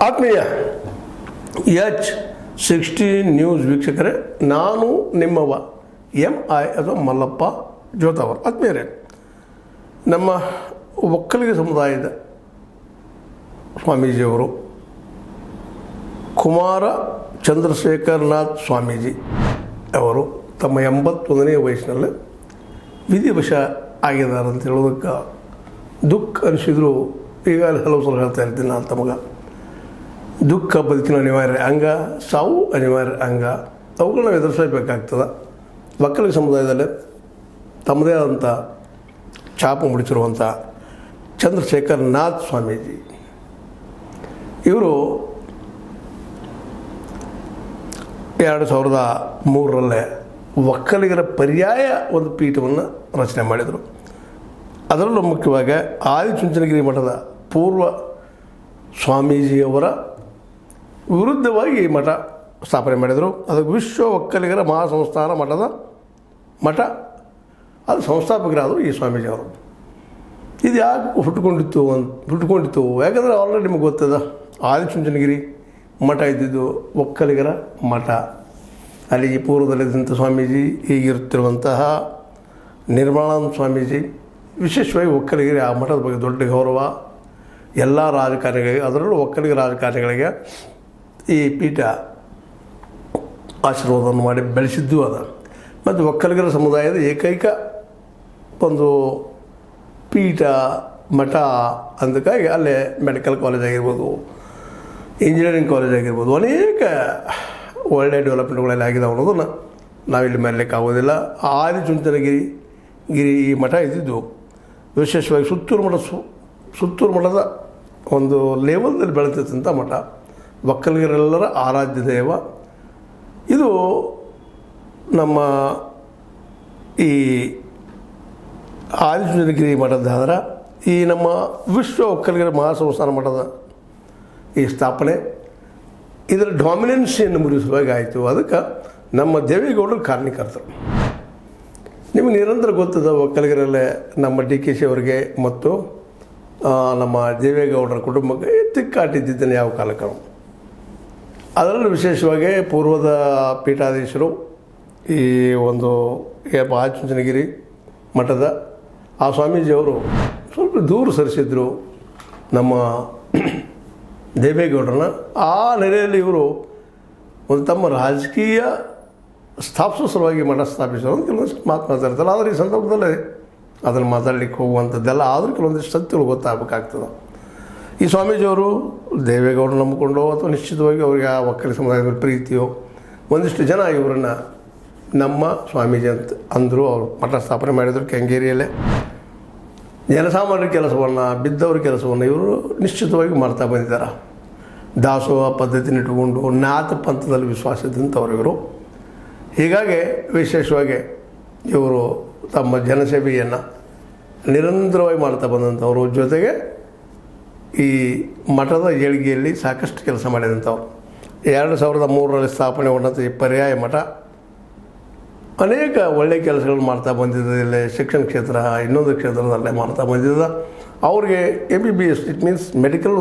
ಆತ್ಮೀಯ H16 news ವೀಕ್ಷಕರೇ, ನಾನು ನಿಮ್ಮವ MI ಅಥವಾ ಮಲ್ಲಪ್ಪ ಜೋತಾವರ್. ಆತ್ಮೀಯರೇ, ನಮ್ಮ ಒಕ್ಕಲಿಗ ಸಮುದಾಯದ ಸ್ವಾಮೀಜಿಯವರು ಕುಮಾರ ಚಂದ್ರಶೇಖರನಾಥ್ ಸ್ವಾಮೀಜಿ ಅವರು ತಮ್ಮ 81ನೇ ವಯಸ್ಸಿನಲ್ಲಿ ವಿಧಿವಶ ಆಗಿದ್ದಾರೆ ಅಂತ ಹೇಳೋದಕ್ಕೆ ದುಃಖ ಅನಿಸಿದ್ರು. ಈಗಾಗಲೇ ಹಲವು ಸಲ ಹೇಳ್ತಾ ಇರ್ತೀನಿ ನಾನು, ತಮಗೆ ದುಃಖ ಬದುಕಿನ ಅನಿವಾರ್ಯ ಅಂಗ, ಸಾವು ಅನಿವಾರ್ಯ ಅಂಗ, ಅವುಗಳನ್ನ ಎದುರಿಸಬೇಕಾಗ್ತದೆ. ಒಕ್ಕಲಿಗ ಸಮುದಾಯದಲ್ಲಿ ತಮ್ಮದೇ ಆದಂಥ ಛಾಪು ಮುಡಿಸಿರುವಂಥ ಚಂದ್ರಶೇಖರನಾಥ್ ಸ್ವಾಮೀಜಿ ಇವರು 2003 ಒಕ್ಕಲಿಗರ ಪರ್ಯಾಯ ಒಂದು ಪೀಠವನ್ನು ರಚನೆ ಮಾಡಿದರು. ಅದರಲ್ಲೂ ಮುಖ್ಯವಾಗಿ ಆದಿಚುಂಚನಗಿರಿ ಮಠದ ಪೂರ್ವ ಸ್ವಾಮೀಜಿಯವರ ವಿರುದ್ಧವಾಗಿ ಈ ಮಠ ಸ್ಥಾಪನೆ ಮಾಡಿದರು. ಅದು ವಿಶ್ವ ಒಕ್ಕಲಿಗರ ಮಹಾಸಂಸ್ಥಾನ ಮಠ ಅದು ಸಂಸ್ಥಾಪಕರಾದರು ಈ ಸ್ವಾಮೀಜಿಯವರು. ಇದು ಯಾಕೆ ಹುಟ್ಟುಕೊಂಡಿತ್ತು ಯಾಕಂದರೆ ಆಲ್ರೆಡಿ ನಿಮಗೆ ಗೊತ್ತದ, ಆದಿಚುಂಚನಗಿರಿ ಮಠ ಇದ್ದಿದ್ದು ಒಕ್ಕಲಿಗರ ಮಠ. ಅಲ್ಲಿ ಪೂರ್ವದಲ್ಲಿದ್ದಂಥ ಸ್ವಾಮೀಜಿ, ಈಗಿರುತ್ತಿರುವಂತಹ ನಿರ್ಮಲಾನಂದ ಸ್ವಾಮೀಜಿ, ವಿಶೇಷವಾಗಿ ಒಕ್ಕಲಿಗರಿಗೆ ಆ ಮಠದ ಬಗ್ಗೆ ದೊಡ್ಡ ಗೌರವ. ಎಲ್ಲ ರಾಜಕಾರಣಿಗಳಿಗೆ, ಅದರಲ್ಲೂ ಒಕ್ಕಲಿಗ ರಾಜಕಾರಣಿಗಳಿಗೆ ಈ ಪೀಠ ಆಶೀರ್ವಾದವನ್ನು ಮಾಡಿ ಬೆಳೆಸಿದ್ದು ಅದ. ಮತ್ತು ಒಕ್ಕಲಿಗರ ಸಮುದಾಯದ ಏಕೈಕ ಒಂದು ಪೀಠ ಮಠ ಅಂದಕ್ಕಾಗಿ ಅಲ್ಲೇ ಮೆಡಿಕಲ್ ಕಾಲೇಜ್ ಆಗಿರ್ಬೋದು, ಇಂಜಿನಿಯರಿಂಗ್ ಕಾಲೇಜ್ ಆಗಿರ್ಬೋದು, ಅನೇಕ ಒಳ್ಳೆಯ ಡೆವಲಪ್ಮೆಂಟ್ಗಳೆಲ್ಲ ಆಗಿದಾವೆ ಅನ್ನೋದನ್ನು ನಾವಿಲ್ಲಿ ಮಾಡಲಿಕ್ಕೆ ಆಗೋದಿಲ್ಲ. ಆದಿಚುಂಚನಗಿರಿ ಈ ಮಠ ಇದ್ದಿದ್ದು ವಿಶೇಷವಾಗಿ ಸುತ್ತೂರು ಮಠದ ಒಂದು ಲೆವೆಲ್ದಲ್ಲಿ ಬೆಳೆತಿದ್ದಂಥ ಮಠ, ಒಕ್ಕಲಿಗರೆಲ್ಲರ ಆರಾಧ್ಯ ದೇವ. ಇದು ನಮ್ಮ ಈ ಆದಿಚುಂಚನಗಿರಿ ಮಠದಾದ್ರೆ ಈ ನಮ್ಮ ವಿಶ್ವ ಒಕ್ಕಲಿಗರ ಮಹಾಸಂಸ್ಥಾನ ಮಠದ ಈ ಸ್ಥಾಪನೆ ಇದರ ಡಾಮಿನೆನ್ಸಿಯನ್ನು ಮುರಿಸುವಾಗ ಆಯಿತು. ಅದಕ್ಕೆ ನಮ್ಮ ದೇವೇಗೌಡರು ಕಾರಣಕರ್ತರು. ನಿಮಗೆ ನಿರಂತರ ಗೊತ್ತದ, ಒಕ್ಕಲಿಗರಲ್ಲೇ ನಮ್ಮ DKC ಅವರಿಗೆ ಮತ್ತು ನಮ್ಮ ದೇವೇಗೌಡರ ಕುಟುಂಬಕ್ಕೆ ತಿಕ್ಕಾಟಿದ್ದಿದ್ದೇನೆ ಯಾವ ಕಾಲಕ್ಕೆ. ಅದರಲ್ಲೂ ವಿಶೇಷವಾಗಿ ಪೂರ್ವದ ಪೀಠಾಧೀಶರು ಈ ಒಂದು ಆದಿಚುಂಚನಗಿರಿ ಮಠದ ಆ ಸ್ವಾಮೀಜಿಯವರು ಸ್ವಲ್ಪ ದೂರ ಸರಿಸಿದ್ರು ನಮ್ಮ ದೇವೇಗೌಡರನ್ನ. ಆ ನೆಲೆಯಲ್ಲಿ ಇವರು ಒಂದು ತಮ್ಮ ರಾಜಕೀಯ ಸ್ಥಾಪಿಸೋ ಸಲುವಾಗಿ ಮಠ ಸ್ಥಾಪಿಸೋರು ಅಂತ ಕೆಲವೊಂದಿಷ್ಟು ಮಾತಾಡ್ತಾರೆ. ಆದರೆ ಈ ಸಂದರ್ಭದಲ್ಲಿ ಅದನ್ನು ಮಾತಾಡಲಿಕ್ಕೆ ಹೋಗುವಂಥದ್ದೆಲ್ಲ ಆದರೂ ಕೆಲವೊಂದಿಷ್ಟು ಸತ್ಯಗಳು ಗೊತ್ತಾಗಬೇಕಾಗ್ತದೆ. ಈ ಸ್ವಾಮೀಜಿಯವರು ದೇವೇಗೌಡರು ನಂಬಿಕೊಂಡು ಅಥವಾ ನಿಶ್ಚಿತವಾಗಿ ಅವರಿಗೆ ಆ ಒಕ್ಕಲಿಗ ಸಮುದಾಯದ ಪ್ರೀತಿಯೋ ಒಂದಿಷ್ಟು ಜನ ಇವರನ್ನು ನಮ್ಮ ಸ್ವಾಮೀಜಿ ಅಂತ ಅಂದರು. ಅವರು ಮಠ ಸ್ಥಾಪನೆ ಮಾಡಿದರು ಕೆಂಗೇರಿಯಲ್ಲೇ. ಜನಸಾಮಾನ್ಯರ ಕೆಲಸವನ್ನು, ಬಿದ್ದವ್ರ ಕೆಲಸವನ್ನು ಇವರು ನಿಶ್ಚಿತವಾಗಿ ಮಾಡ್ತಾ ಬಂದಿದ್ದಾರೆ. ದಾಸೋಹ ಪದ್ಧತಿನ ಇಟ್ಟುಕೊಂಡು ನಾಥ ಪಂಥದಲ್ಲಿ ವಿಶ್ವಾಸ ಇದ್ದಂಥವ್ರು ಇವರು. ಹೀಗಾಗಿ ವಿಶೇಷವಾಗಿ ಇವರು ತಮ್ಮ ಜನಸೇವೆಯನ್ನು ನಿರಂತರವಾಗಿ ಮಾಡ್ತಾ ಬಂದಂಥವ್ರು. ಜೊತೆಗೆ ಈ ಮಠದ ಏಳಿಗೆಯಲ್ಲಿ ಸಾಕಷ್ಟು ಕೆಲಸ ಮಾಡಿದಂಥವ್ರು. 2003 ಸ್ಥಾಪನೆಗೊಂಡಂಥ ಈ ಪರ್ಯಾಯ ಮಠ ಅನೇಕ ಒಳ್ಳೆಯ ಕೆಲಸಗಳನ್ನು ಮಾಡ್ತಾ ಬಂದಿದೆ. ಇಲ್ಲೇ ಶಿಕ್ಷಣ ಕ್ಷೇತ್ರ, ಇನ್ನೊಂದು ಕ್ಷೇತ್ರದಲ್ಲೇ ಮಾಡ್ತಾ ಬಂದಿದ್ದ. ಅವ್ರಿಗೆ MBBS it means medical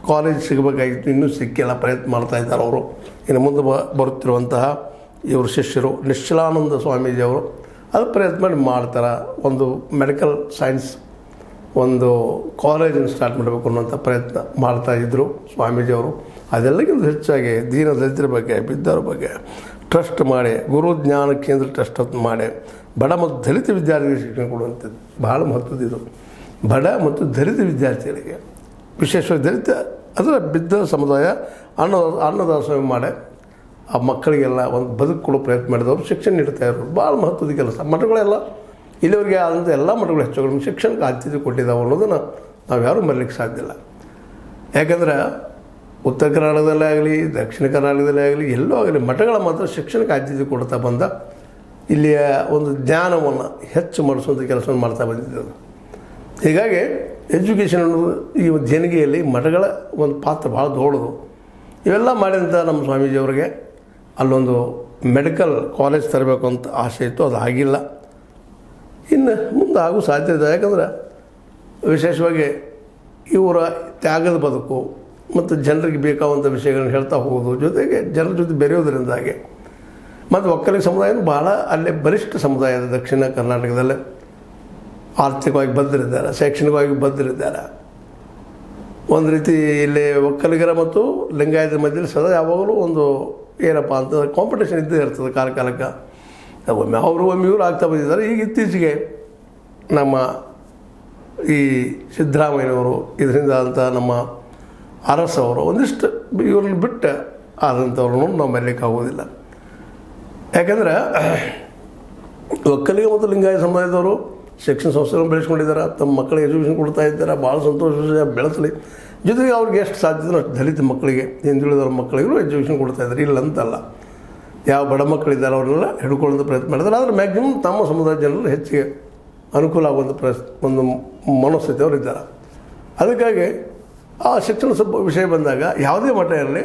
college ಸಿಗಬೇಕಾಗಿತ್ತು, ಇನ್ನೂ ಸಿಕ್ಕಿಲ್ಲ, ಪ್ರಯತ್ನ ಮಾಡ್ತಾ ಇದ್ದಾರೆ ಅವರು. ಇನ್ನು ಮುಂದೆ ಬರುತ್ತಿರುವಂತಹ ಇವರು ಶಿಷ್ಯರು ನಿಶ್ಚಲಾನಂದ ಸ್ವಾಮೀಜಿಯವರು ಅದು ಪ್ರಯತ್ನ ಮಾಡ್ತಾರೆ. ಒಂದು ಮೆಡಿಕಲ್ ಸೈನ್ಸ್ ಒಂದು ಕಾಲೇಜನ್ನು ಸ್ಟಾರ್ಟ್ ಮಾಡಬೇಕು ಅನ್ನೋಂಥ ಪ್ರಯತ್ನ ಮಾಡ್ತಾಯಿದ್ರು ಸ್ವಾಮೀಜಿಯವರು. ಅದೆಲ್ಲಕ್ಕಿಂತ ಹೆಚ್ಚಾಗಿ ದೀನ ದಲಿತರ ಬಗ್ಗೆ, ಬಿದ್ದವ್ರ ಬಗ್ಗೆ ಟ್ರಸ್ಟ್ ಮಾಡಿ, ಗುರು ಜ್ಞಾನ ಕೇಂದ್ರ ಟ್ರಸ್ಟ್ ಅಂತ ಮಾಡಿ ಬಡ ಮತ್ತು ದಲಿತ ವಿದ್ಯಾರ್ಥಿಗಳಿಗೆ ಶಿಕ್ಷಣ ಕೊಡುವಂಥದ್ದು ಭಾಳ ಮಹತ್ವದಿದು. ಬಡ ಮತ್ತು ದಲಿತ ವಿದ್ಯಾರ್ಥಿಗಳಿಗೆ, ವಿಶೇಷವಾಗಿ ದಲಿತ ಅದರ ಬಿದ್ದ ಸಮುದಾಯ ಅನ್ನದಾಸೋಹ ಮಾಡಿ ಆ ಮಕ್ಕಳಿಗೆಲ್ಲ ಒಂದು ಬದುಕು ಪ್ರಯತ್ನ ಮಾಡಿದವರು ಶಿಕ್ಷಣ ನೀಡ್ತಾ ಇರೋರು ಭಾಳ ಮಹತ್ವದ ಕೆಲಸ. ಮಠಗಳೆಲ್ಲ ಇಲ್ಲಿವರೆಗೆ ಆದಂಥ ಎಲ್ಲ ಮಠಗಳು ಹೆಚ್ಚು ಶಿಕ್ಷಣಕ್ಕೆ ಆದ್ಯತೆ ಕೊಟ್ಟಿದ್ದಾವೆ ಅನ್ನೋದನ್ನು ನಾವು ಯಾರೂ ಮರಲಿಕ್ಕೆ ಸಾಧ್ಯ ಇಲ್ಲ. ಯಾಕಂದ್ರೆ ಉತ್ತರ ಕರ್ನಾಟಕದಲ್ಲೇ ಆಗಲಿ, ದಕ್ಷಿಣ ಕರ್ನಾಟಕದಲ್ಲೇ ಆಗಲಿ, ಎಲ್ಲೂ ಆಗಲಿ ಮಠಗಳ ಮಾತ್ರ ಶಿಕ್ಷಣಕ್ಕೆ ಆದ್ಯತೆ ಕೊಡ್ತಾ ಬಂದ ಇಲ್ಲಿಯ ಒಂದು ಜ್ಞಾನವನ್ನು ಹೆಚ್ಚು ಮಾಡಿಸುವಂಥ ಕೆಲಸವನ್ನು ಮಾಡ್ತಾ ಬಂದಿದ್ದೇವೆ. ಹೀಗಾಗಿ ಎಜುಕೇಷನ್ ಅನ್ನೋದು ಈ ದೇಣಿಗೆಯಲ್ಲಿ ಮಠಗಳ ಒಂದು ಪಾತ್ರ ಭಾಳ ದೊಡ್ಡದು. ಇವೆಲ್ಲ ಮಾಡಿದಂಥ ನಮ್ಮ ಸ್ವಾಮೀಜಿಯವರಿಗೆ ಅಲ್ಲೊಂದು ಮೆಡಿಕಲ್ ಕಾಲೇಜ್ ತರಬೇಕು ಅಂತ ಆಸೆ ಇತ್ತು, ಅದು ಆಗಿಲ್ಲ. ಇನ್ನು ಮುಂದೆ ಆಗೋ ಸಾಧ್ಯತೆ, ಯಾಕಂದ್ರೆ ವಿಶೇಷವಾಗಿ ಇವರ ತ್ಯಾಗದ ಬದುಕು, ಮತ್ತು ಜನರಿಗೆ ಬೇಕಾದಂಥ ವಿಷಯಗಳನ್ನ ಹೇಳ್ತಾ ಹೋಗೋದು, ಜೊತೆಗೆ ಜನರ ಜೊತೆ ಬೆರೆಯೋದ್ರಿಂದಾಗಿ ಮತ್ತು ಒಕ್ಕಲಿಗ ಸಮುದಾಯ ಭಾಳ ಅಲ್ಲೇ ಬಲಿಷ್ಠ ಸಮುದಾಯ ಇದೆ. ದಕ್ಷಿಣ ಕರ್ನಾಟಕದಲ್ಲೇ ಆರ್ಥಿಕವಾಗಿ ಬದ್ಧರಿದ್ದಾರೆ, ಶೈಕ್ಷಣಿಕವಾಗಿ ಬದ್ಧರಿದ್ದಾರೆ. ಒಂದು ರೀತಿ ಇಲ್ಲಿ ಒಕ್ಕಲಿಗರ ಮತ್ತು ಲಿಂಗಾಯತರ ಮಧ್ಯೆ ಸದಾ ಯಾವಾಗಲೂ ಒಂದು ಏನಪ್ಪ ಅಂತಂದ್ರೆ ಕಾಂಪಿಟೇಷನ್ ಇದ್ದೇ ಇರ್ತದೆ. ಕಾಲಕ್ಕೆ ಒಮ್ಮೆ ಇವರು ಆಗ್ತಾ ಬಂದಿದ್ದಾರೆ. ಈಗ ಇತ್ತೀಚೆಗೆ ನಮ್ಮ ಈ ಸಿದ್ದರಾಮಯ್ಯನವರು ಇದರಿಂದ ಅಂತ ನಮ್ಮ ಅರಸವರು ಒಂದಿಷ್ಟು ಇವ್ರನ್ನ ಬಿಟ್ಟು ಆದಂಥವ್ರನ್ನು ನಾವು ಮೆಲ್ಲಕ್ಕಾಗೋದಿಲ್ಲ. ಯಾಕಂದರೆ ಒಕ್ಕಲಿಗ ಮತ್ತು ಲಿಂಗಾಯತ ಸಮುದಾಯದವರು ಶಿಕ್ಷಣ ಸಂಸ್ಥೆಗಳನ್ನು ಬೆಳೆಸ್ಕೊಂಡಿದ್ದಾರೆ, ತಮ್ಮ ಮಕ್ಕಳಿಗೆ ಎಜುಕೇಷನ್ ಕೊಡ್ತಾ ಇದ್ದಾರೆ. ಭಾಳ ಸಂತೋಷ ಬೆಳೆಸಲಿ. ಜೊತೆಗೆ ಅವ್ರಿಗೆ ಎಷ್ಟು ಸಾಧ್ಯತೆ ಅಷ್ಟು ದಲಿತ ಮಕ್ಕಳಿಗೆ, ಹಿಂದುಳಿದವ್ರ ಮಕ್ಕಳಿಗೂ ಎಜುಕೇಷನ್ ಕೊಡ್ತಾಯಿದ್ದಾರೆ. ಇಲ್ಲ ಅಂತಲ್ಲ, ಯಾವ ಬಡ ಮಕ್ಕಳಿದ್ದಾರೆ ಅವ್ರನ್ನೆಲ್ಲ ಹಿಡ್ಕೊಳ್ಳೋಂಥ ಪ್ರಯತ್ನ ಮಾಡಿದ್ದಾರೆ. ಆದರೆ ಮ್ಯಾಕ್ಸಿಮಮ್ ತಮ್ಮ ಸಮುದಾಯ ಜನರು ಹೆಚ್ಚಿಗೆ ಅನುಕೂಲ ಆಗುವಂಥ ಒಂದು ಮನಸ್ಥಿತಿ ಅವರು ಇದ್ದಾರೆ. ಅದಕ್ಕಾಗಿ ಆ ಶಿಕ್ಷಣ ವಿಷಯ ಬಂದಾಗ ಯಾವುದೇ ಮಠ ಇರಲಿ,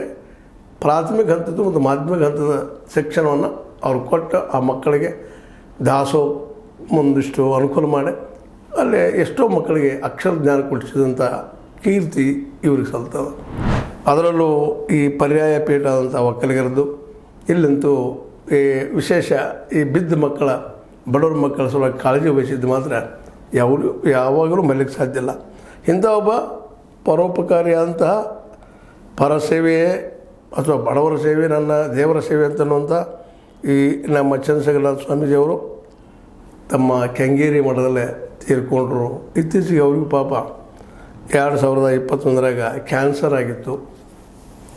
ಪ್ರಾಥಮಿಕ ಹಂತದ ಮತ್ತು ಮಾಧ್ಯಮಿಕ ಹಂತದ ಶಿಕ್ಷಣವನ್ನು ಅವ್ರು ಕೊಟ್ಟು ಆ ಮಕ್ಕಳಿಗೆ ದಾಸೋ ಮುಂದಿಷ್ಟು ಅನುಕೂಲ ಮಾಡಿ ಅಲ್ಲೇ ಎಷ್ಟೋ ಮಕ್ಕಳಿಗೆ ಅಕ್ಷರ ಜ್ಞಾನ ಕೊಡಿಸಿದಂಥ ಕೀರ್ತಿ ಇವ್ರಿಗೆ ಸಲ್ತದೆ. ಅದರಲ್ಲೂ ಈ ಪರ್ಯಾಯ ಪೀಠ ಆದಂಥ ಒಕ್ಕಲಿಗರದ್ದು ಇಲ್ಲಂತೂ ಈ ವಿಶೇಷ ಈ ಬಿದ್ದ ಮಕ್ಕಳ, ಬಡವ್ರ ಮಕ್ಕಳ ಸಲುವಾಗಿ ಕಾಳಜಿ ವಹಿಸಿದ್ದು ಮಾತ್ರ ಯಾವಾಗಲೂ ಮರೀಲಿಕ್ಕೆ ಸಾಧ್ಯ ಇಲ್ಲ. ಇಂಥ ಒಬ್ಬ ಪರೋಪಕಾರಿಯಾದಂತಹ ಪರಸೇವೆಯೇ ಅಥವಾ ಬಡವರ ಸೇವೆ ನನ್ನ ದೇವರ ಸೇವೆ ಅಂತನ್ನುವಂಥ ಈ ನಮ್ಮ ಚಂದ್ರಶೇಖರನಾಥ ಸ್ವಾಮೀಜಿಯವರು ತಮ್ಮ ಕೆಂಗೇರಿ ಮಠದಲ್ಲೇ ತೀರ್ಕೊಂಡ್ರು. ಇತ್ತೀಚೆಗೆ ಅವ್ರಿಗೂ ಪಾಪ 2021 ಕ್ಯಾನ್ಸರ್ ಆಗಿತ್ತು.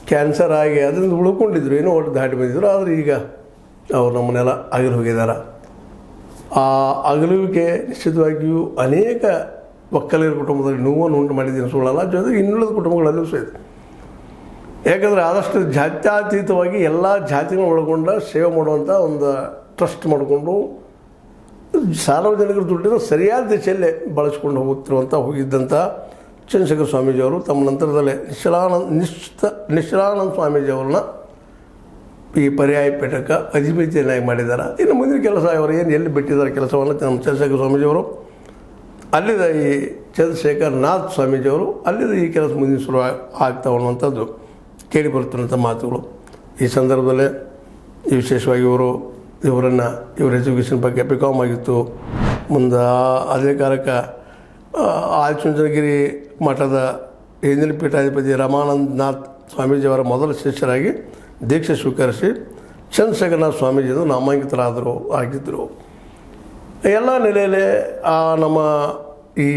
ಕ್ಯಾನ್ಸರ್ ಆಗಿ ಅದರಿಂದ ಉಳ್ಕೊಂಡಿದ್ರು, ಏನೋ ಒಟ್ಟು ದಾಟಿ ಬಂದಿದ್ರು. ಆದರೆ ಈಗ ಅವ್ರು ನಮ್ಮನ್ನೆಲ್ಲ ಅಗಲು ಹೋಗಿದ್ದಾರೆ. ಆ ಅಗಲುವಿಕೆ ನಿಶ್ಚಿತವಾಗಿಯೂ ಅನೇಕ ಒಕ್ಕಲಿಗರ ಕುಟುಂಬದಲ್ಲಿ ನೋವನ್ನು ಉಂಟು ಮಾಡಿದ್ದೀನಿ ಸುಳ್ಳಲ್ಲ. ಜೊತೆಗೆ ಇನ್ನುಳಿದ ಕುಟುಂಬಗಳಲ್ಲೂ ಸಹಿತ. ಯಾಕಂದರೆ ಆದಷ್ಟು ಜಾತ್ಯತೀತವಾಗಿ ಎಲ್ಲ ಜಾತಿಗಳನ್ನು ಒಳಗೊಂಡ ಸೇವೆ ಮಾಡುವಂಥ ಒಂದು ಟ್ರಸ್ಟ್ ಮಾಡಿಕೊಂಡು ಸಾರ್ವಜನಿಕರ ದುಡ್ಡಿನ ಸರಿಯಾದ ದಿಶೆಯಲ್ಲೇ ಬಳಸ್ಕೊಂಡು ಹೋಗಿದ್ದಂಥ ಚಂದ್ರಶೇಖರ ಸ್ವಾಮೀಜಿಯವರು ತಮ್ಮ ನಂತರದಲ್ಲೇ ನಿಶ್ಚಲಾನಂದ ಸ್ವಾಮೀಜಿಯವ್ರನ್ನ ಈ ಪರ್ಯಾಯ ಪೀಠಕ್ಕೆ ಅಧಿಪತಿಯನ್ನಾಗಿ ಮಾಡಿದ್ದಾರೆ. ಇನ್ನು ಮುಂದಿನ ಕೆಲಸ ಅವರು ಏನು ಎಲ್ಲಿ ಬಿಟ್ಟಿದ್ದಾರೆ ಕೆಲಸವನ್ನು ನಮ್ಮ ಚಂದ್ರಶೇಖರ ಸ್ವಾಮೀಜಿಯವರು, ಅಲ್ಲಿದ ಈ ಚಂದ್ರಶೇಖರನಾಥ್ ಸ್ವಾಮೀಜಿಯವರು ಅಲ್ಲಿದ ಈ ಕೆಲಸ ಮುಂದಿನ ಶುರು ಆಗ್ತಾ ಅನ್ನುವಂಥದ್ದು ಕೇಳಿ ಬರ್ತಿರುವಂಥ ಮಾತುಗಳು. ಈ ಸಂದರ್ಭದಲ್ಲೇ ವಿಶೇಷವಾಗಿ ಇವ್ರ ಎಜುಕೇಷನ್ ಬಗ್ಗೆ BCom ಆಗಿತ್ತು. ಮುಂದೆ ಅದೇ ಕಾಲಕ್ಕೆ ಆದಿಚುಂಚನಗಿರಿ ಮಠದ ಹಿಂದಿನ ಪೀಠಾಧಿಪತಿ ರಮಾನಂದನಾಥ್ ಸ್ವಾಮೀಜಿಯವರ ಮೊದಲ ಶಿಷ್ಯರಾಗಿ ದೀಕ್ಷೆ ಸ್ವೀಕರಿಸಿ ಚಂದ್ರಶೇಖರನಾಥ ಸ್ವಾಮೀಜಿಯವರು ಆಗಿದ್ದರು. ಎಲ್ಲ ನೆಲೆಯಲ್ಲೇ ನಮ್ಮ ಈ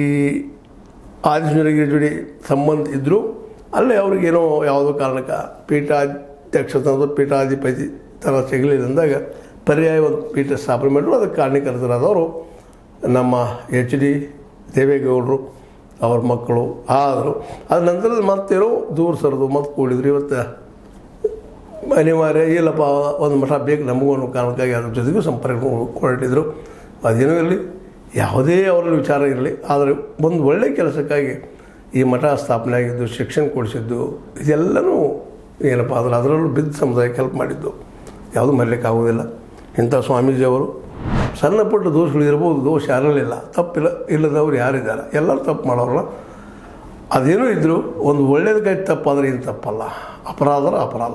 ಆದಿಚುಂಚನಗಿರಿ ಜೋಡಿ ಸಂಬಂಧ ಇದ್ದರು. ಅಲ್ಲೇ ಅವ್ರಿಗೇನೋ ಯಾವುದೋ ಕಾರಣಕ್ಕೆ ಪೀಠಾಧಿಪತಿ ಥರ ಸಿಗಲಿಲ್ಲ ಅಂದಾಗ ಪರ್ಯಾಯ ಒಂದು ಪೀಠ ಸ್ಥಾಪನೆ ಮಾಡಿದ್ರು. ಅದಕ್ಕೆ ಕಾರಣೀಕರ್ತರಾದವರು ನಮ್ಮ HD ದೇವೇಗೌಡರು, ಅವ್ರ ಮಕ್ಕಳು ಆದರು. ಅದ ನಂತರದ ಮತ್ತೇನೋ ದೂರ ಸರಿದು ಮತ್ತೆ ಕೂಡಿದ್ರು. ಇವತ್ತು ಅನಿವಾರ್ಯ ಇಲ್ಲಪ್ಪ ಒಂದು ಮಠ ಬೇಕು ನಮಗೂ ಅನ್ನೋ ಕಾರಣಕ್ಕಾಗಿ ಅದ್ರ ಜೊತೆಗೂ ಸಂಪರ್ಕ ಹೊರಟಿದ್ರು. ಅದೇನೂ ಇರಲಿ, ಯಾವುದೇ ಅವರಲ್ಲಿ ವಿಚಾರ ಇರಲಿ, ಆದರೆ ಒಂದು ಒಳ್ಳೆಯ ಕೆಲಸಕ್ಕಾಗಿ ಈ ಮಠ ಸ್ಥಾಪನೆ ಆಗಿದ್ದು, ಶಿಕ್ಷಣ ಕೊಡಿಸಿದ್ದು, ಇದೆಲ್ಲನೂ ಏನಪ್ಪ ಅಂದ್ರೆ ಅದರಲ್ಲೂ ಬಿದ್ದ ಸಮುದಾಯಕ್ಕೆ ಹೆಲ್ಪ್ ಮಾಡಿದ್ದು ಯಾವುದೂ ಮರೀಲಿಕ್ಕಾಗೋದಿಲ್ಲ. ಇಂಥ ಸ್ವಾಮೀಜಿಯವರು ಸಣ್ಣ ಪುಟ್ಟ ದೋಷಗಳು ಇರ್ಬೋದು, ದೋಷ ಯಾರಲ್ಲಿಲ್ಲ, ತಪ್ಪಿಲ್ಲ, ಇಲ್ಲದವ್ರು ಯಾರಿದ್ದಾರೆ, ಎಲ್ಲರೂ ತಪ್ಪು ಮಾಡೋರಲ್ಲ. ಅದೇನೂ ಇದ್ದರೂ ಒಂದು ಒಳ್ಳೆಯದಕ್ಕಾಗಿ ತಪ್ಪಾದರೆ ಏನು ತಪ್ಪಲ್ಲ, ಅಪರಾಧ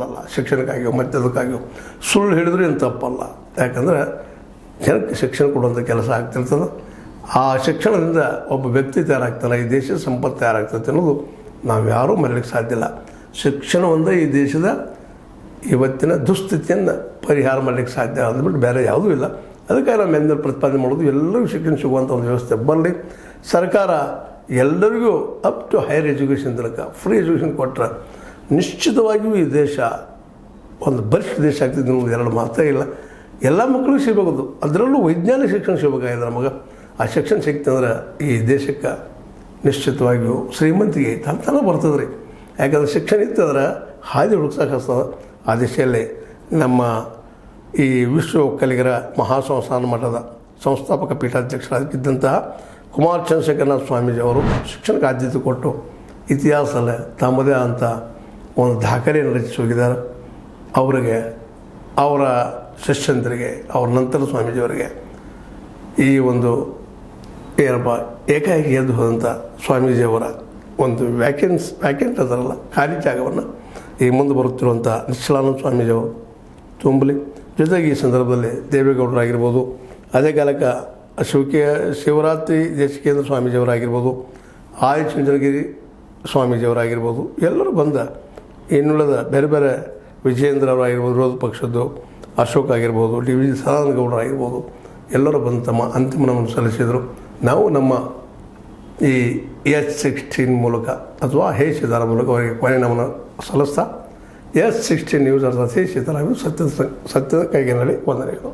ಅಲ್ಲ. ಶಿಕ್ಷಣಕ್ಕಾಗಿಯೋ ಮತ್ತದಕ್ಕಾಗಿಯೋ ಸುಳ್ಳು ಹಿಡಿದ್ರೂ ಏನು ತಪ್ಪಲ್ಲ. ಯಾಕಂದರೆ ಜನಕ್ಕೆ ಶಿಕ್ಷಣ ಕೊಡುವಂಥ ಕೆಲಸ ಆಗ್ತಿರ್ತದೆ. ಆ ಶಿಕ್ಷಣದಿಂದ ಒಬ್ಬ ವ್ಯಕ್ತಿ ತಯಾರಾಗ್ತಾನೆ, ಈ ದೇಶದ ಸಂಪತ್ತು ತಯಾರಾಗ್ತದೆ ಅನ್ನೋದು ನಾವು ಯಾರೂ ಮರೀಲಿಕ್ಕೆ ಸಾಧ್ಯ ಇಲ್ಲ. ಶಿಕ್ಷಣ ಒಂದೇ ಈ ದೇಶದ ಇವತ್ತಿನ ದುಸ್ಥಿತಿಯನ್ನು ಪರಿಹಾರ ಮಾಡಲಿಕ್ಕೆ ಸಾಧ್ಯ, ಅಂದ್ಬಿಟ್ಟು ಬೇರೆ ಯಾವುದೂ ಇಲ್ಲ. ಅದಕ್ಕಾಗಿ ನಾವು ಮೆಂದಲ್ ಪ್ರತಿಪಾದನೆ ಮಾಡೋದು ಎಲ್ಲರಿಗೂ ಶಿಕ್ಷಣ ಸಿಗುವಂಥ ಒಂದು ವ್ಯವಸ್ಥೆ ಬರಲಿ. ಸರ್ಕಾರ ಎಲ್ಲರಿಗೂ ಅಪ್ ಟು ಹೈಯರ್ ಎಜುಕೇಷನ್ ತನಕ ಫ್ರೀ ಎಜುಕೇಷನ್ ಕೊಟ್ಟರೆ ನಿಶ್ಚಿತವಾಗಿಯೂ ಈ ದೇಶ ಒಂದು ಬಲಿಷ್ಠ ದೇಶ ಆಗ್ತಿದ್ದು ಅನ್ನೋದು ಎರಡು ಮಾತೇ ಇಲ್ಲ. ಎಲ್ಲ ಮಕ್ಕಳಿಗೂ ಸಿಗಬೇಕು, ಅದರಲ್ಲೂ ವೈಜ್ಞಾನಿಕ ಶಿಕ್ಷಣ ಸಿಗಬೇಕಾಗಿದೆ ನಮಗೆ. ಆ ಶಿಕ್ಷಣ ಸಿಕ್ತಂದ್ರೆ ಈ ದೇಶಕ್ಕೆ ನಿಶ್ಚಿತವಾಗಿಯೂ ಶ್ರೀಮಂತಿಗೆ ತಂತನ ಬರ್ತದೆ ರೀ. ಯಾಕಂದ್ರೆ ಶಿಕ್ಷಣ ಇತ್ತಂದ್ರೆ ಹಾದಿ ಹುಡುಕ್ಸಕ್ಕೆ ಹಸ್ತದೆ. ಆ ದಿಶೆಯಲ್ಲಿ ನಮ್ಮ ಈ ವಿಶ್ವ ಒಕ್ಕಲಿಗರ ಮಹಾಸಂಸ್ಥಾನ ಮಠದ ಸಂಸ್ಥಾಪಕ ಪೀಠಾಧ್ಯಕ್ಷರಾಗಿದ್ದಂತಹ ಕುಮಾರ್ ಚಂದ್ರಶೇಖರನಾಥ ಸ್ವಾಮೀಜಿಯವರು ಶಿಕ್ಷಣಕ್ಕೆ ಆದ್ಯತೆ ಕೊಟ್ಟು ಇತಿಹಾಸದಲ್ಲಿ ತಮ್ಮದೇ ಅಂತ ಒಂದು ದಾಖಲೆಯನ್ನು ರಚಿಸಿ ಹೋಗಿದ್ದಾರೆ. ಅವರಿಗೆ, ಅವರ ಶಿಷ್ಯಂತರಿಗೆ, ಅವ್ರ ನಂತರ ಸ್ವಾಮೀಜಿಯವರಿಗೆ ಈ ಒಂದು ಏನಪ್ಪ ಏಕಾಏಕಿ ಎದ್ದು ಹೋದಂಥ ಸ್ವಾಮೀಜಿಯವರ ಒಂದು ವ್ಯಾಕೆಂಟ್ ಅದರಲ್ಲ ಖಾಲಿ ಜಾಗವನ್ನು ಈ ಮುಂದೆ ಬರುತ್ತಿರುವಂಥ ನಿಶ್ಚಲಾನಂದ ಸ್ವಾಮೀಜಿಯವರು ತುಂಬಲಿ. ಜೊತೆಗೆ ಈ ಸಂದರ್ಭದಲ್ಲಿ ದೇವೇಗೌಡರಾಗಿರ್ಬೋದು, ಅದೇ ಕಾಲಕ್ಕೆ ಶಿವರಾತ್ರಿ ದೇಶಿಕೇಂದ್ರ ಸ್ವಾಮೀಜಿಯವರಾಗಿರ್ಬೋದು, ಚಂದ್ರಗಿರಿ ಸ್ವಾಮೀಜಿಯವರಾಗಿರ್ಬೋದು, ಎಲ್ಲರೂ ಬಂದ ಇನ್ನುಳಿದ ಬೇರೆ ಬೇರೆ ವಿಜಯೇಂದ್ರ ಅವರಾಗಿರ್ಬೋದು, ವಿರೋಧ ಪಕ್ಷದ್ದು ಅಶೋಕ್ ಆಗಿರ್ಬೋದು, ಡಿ ಸದಾನಂದ ಗೌಡರಾಗಿರ್ಬೋದು, ಎಲ್ಲರೂ ಬಂದು ತಮ್ಮ ಅಂತಿಮ ನಮನ ಸಲ್ಲಿಸಿದರು. ನಾವು ನಮ್ಮ ಈ H16 ಮೂಲಕ ಅಥವಾ ಹೇಸಿದಾರ ಮೂಲಕ ಅವರಿಗೆ ಕೊನೆ ನಮನ ಸಲ್ಲಿಸ್ತಾ H16 ನ್ಯೂಸ್ ಅರ್ಥಾತ್ ಹೇಸಿದಾರ ಸತ್ಯದ ಕೈಗಿನಲ್ಲಿ ವಂದನೆಗಳು.